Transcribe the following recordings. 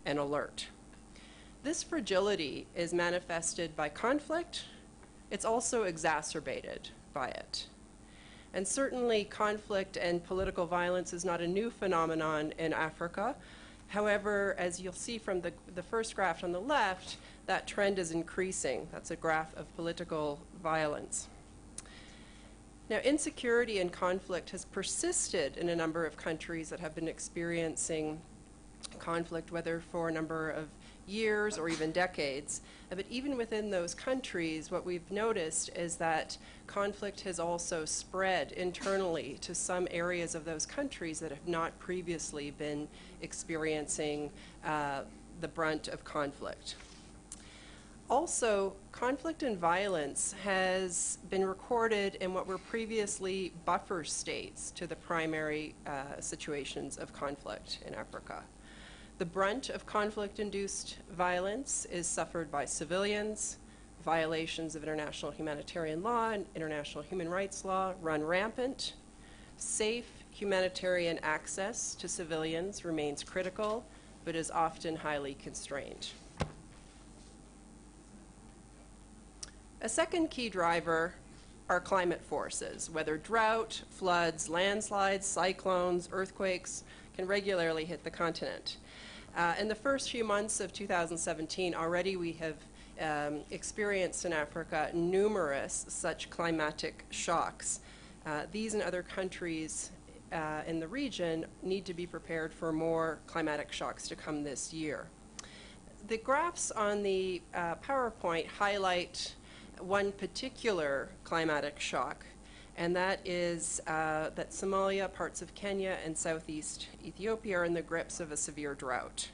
and alert. This fragility is manifested by conflict. It's also exacerbated by it. And certainly conflict and political violence is not a new phenomenon in Africa. However, as you'll see from the first graph on the left, that trend is increasing. That's a graph of political violence. Now, insecurity and conflict has persisted in a number of countries that have been experiencing conflict, whether for a number of years or even decades. But even within those countries, what we've noticed is that conflict has also spread internally to some areas of those countries that have not previously been experiencing the brunt of conflict. Also, conflict and violence has been recorded in what were previously buffer states to the primary situations of conflict in Africa. The brunt of conflict-induced violence is suffered by civilians. Violations of international humanitarian law and international human rights law run rampant. Safe humanitarian access to civilians remains critical, but is often highly constrained. A second key driver are climate forces. Whether drought, floods, landslides, cyclones, earthquakes can regularly hit the continent. In the first few months of 2017, already we have experienced in Africa numerous such climatic shocks. These and other countries in the region need to be prepared for more climatic shocks to come this year. The graphs on the PowerPoint highlight one particular climatic shock, and that is that Somalia, parts of Kenya, and southeast Ethiopia are in the grips of a severe drought.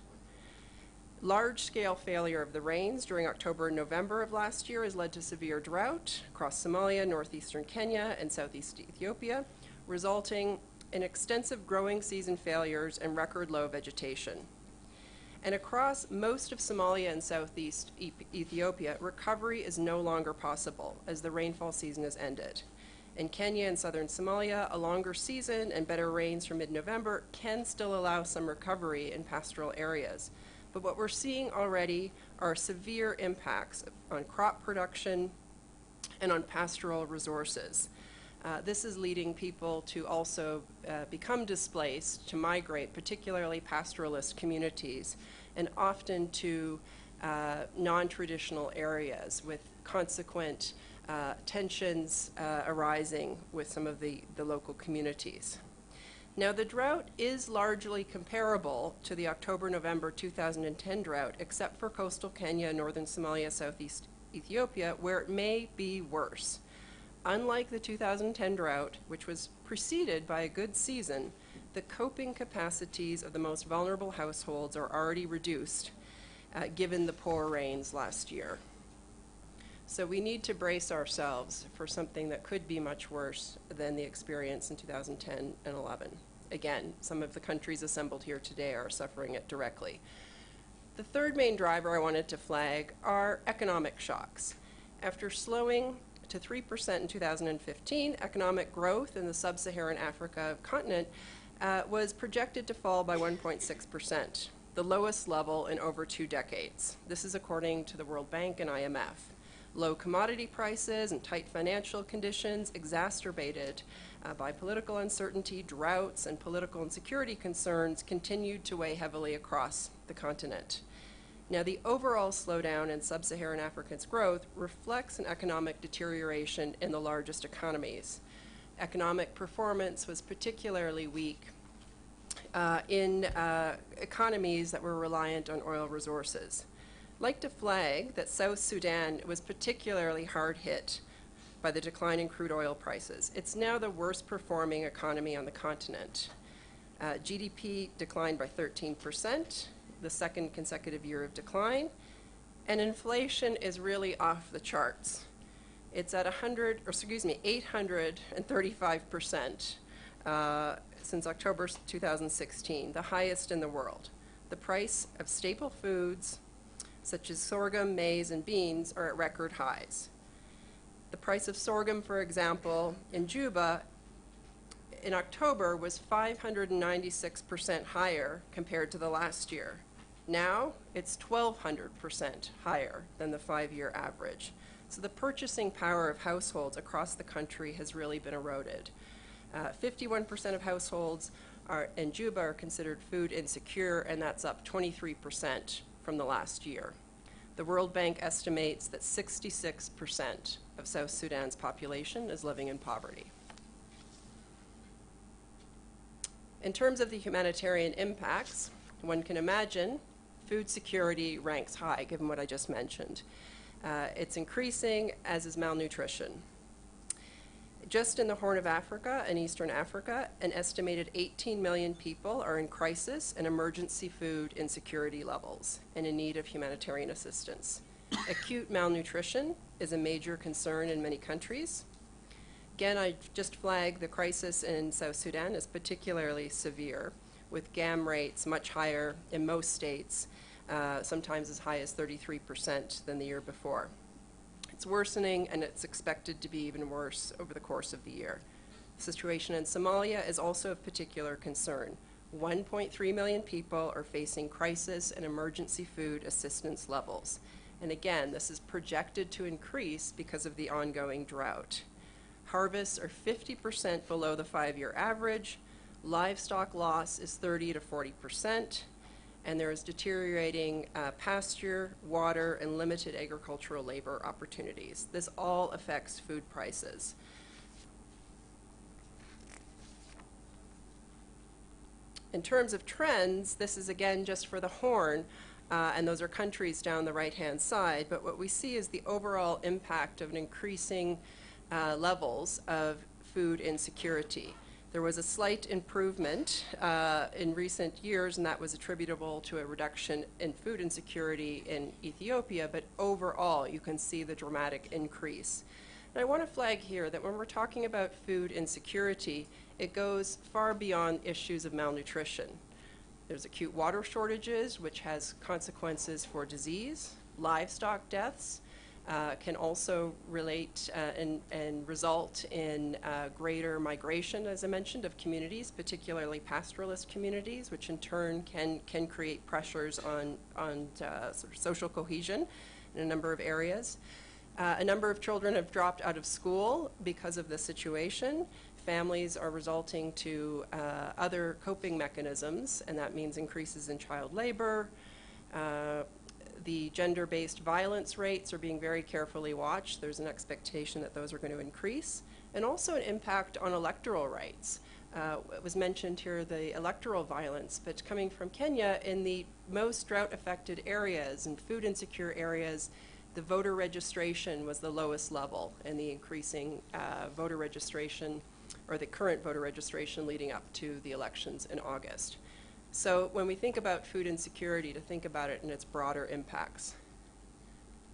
Large-scale failure of the rains during October and November of last year has led to severe drought across Somalia, northeastern Kenya, and southeast Ethiopia, resulting in extensive growing season failures and record low vegetation. And across most of Somalia and southeast Ethiopia, recovery is no longer possible as the rainfall season has ended. In Kenya and southern Somalia, a longer season and better rains from mid-November can still allow some recovery in pastoral areas. But what we're seeing already are severe impacts on crop production and on pastoral resources. This is leading people to also become displaced, to migrate, particularly pastoralist communities, and often to non-traditional areas with consequent tensions arising with some of the local communities. Now, the drought is largely comparable to the October-November 2010 drought, except for coastal Kenya, northern Somalia, southeast Ethiopia, where it may be worse. Unlike the 2010 drought, which was preceded by a good season, the coping capacities of the most vulnerable households are already reduced, given the poor rains last year. So we need to brace ourselves for something that could be much worse than the experience in 2010 and 11. Again, some of the countries assembled here today are suffering it directly. The third main driver I wanted to flag are economic shocks. After slowing to 3% in 2015, economic growth in the sub-Saharan Africa continent was projected to fall by 1.6%, the lowest level in over 2 decades. This is according to the World Bank and IMF. Low commodity prices and tight financial conditions exacerbated by political uncertainty, droughts, and political and security concerns continued to weigh heavily across the continent. Now, the overall slowdown in sub-Saharan Africa's growth reflects an economic deterioration in the largest economies. Economic performance was particularly weak in economies that were reliant on oil resources. I'd like to flag that South Sudan was particularly hard hit by the decline in crude oil prices. It's now the worst performing economy on the continent. GDP declined by 13%, the second consecutive year of decline, and inflation is really off the charts. It's at 835% since October 2016, the highest in the world. The price of staple foods such as sorghum, maize, and beans are at record highs. The price of sorghum, for example, in Juba in October was 596% higher compared to the last year. Now it's 1,200% higher than the 5-year average. So the purchasing power of households across the country has really been eroded. 51% of households in Juba are considered food insecure, and that's up 23% from the last year. The World Bank estimates that 66% of South Sudan's population is living in poverty. In terms of the humanitarian impacts, one can imagine food security ranks high, given what I just mentioned. It's increasing, as is malnutrition. Just in the Horn of Africa and Eastern Africa, an estimated 18 million people are in crisis and emergency food insecurity levels and in need of humanitarian assistance. Acute malnutrition is a major concern in many countries. Again, I just flagged the crisis in South Sudan as particularly severe, with GAM rates much higher in most states, sometimes as high as 33% than the year before. It's worsening, and it's expected to be even worse over the course of the year. The situation in Somalia is also of particular concern. 1.3 million people are facing crisis and emergency food assistance levels. And again, this is projected to increase because of the ongoing drought. Harvests are 50% below the 5-year average. Livestock loss is 30 to 40%. And there is deteriorating pasture, water, and limited agricultural labor opportunities. This all affects food prices. In terms of trends, this is again just for the Horn, and those are countries down the right-hand side, but what we see is the overall impact of an increasing levels of food insecurity. There was a slight improvement in recent years, and that was attributable to a reduction in food insecurity in Ethiopia, but overall you can see the dramatic increase. And I want to flag here that when we're talking about food insecurity, it goes far beyond issues of malnutrition. There's acute water shortages, which has consequences for disease, livestock deaths, can also relate and result in greater migration, as I mentioned, of communities, particularly pastoralist communities, which in turn can create pressures on sort of social cohesion in a number of areas. A number of children have dropped out of school because of this situation. Families are resorting to other coping mechanisms, and that means increases in child labor. The gender-based violence rates are being very carefully watched. There's an expectation that those are going to increase. And also an impact on electoral rights. It was mentioned here, the electoral violence, but coming from Kenya, in the most drought-affected areas and food insecure areas, the voter registration was the lowest level, and the increasing voter registration, or the current voter registration leading up to the elections in August. So when we think about food insecurity, to think about it in its broader impacts.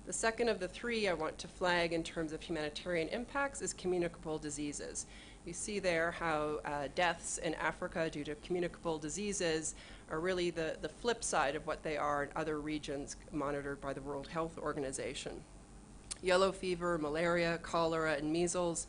The second of the three I want to flag in terms of humanitarian impacts is communicable diseases. You see there how deaths in Africa due to communicable diseases are really the flip side of what they are in other regions monitored by the World Health Organization. Yellow fever, malaria, cholera, and measles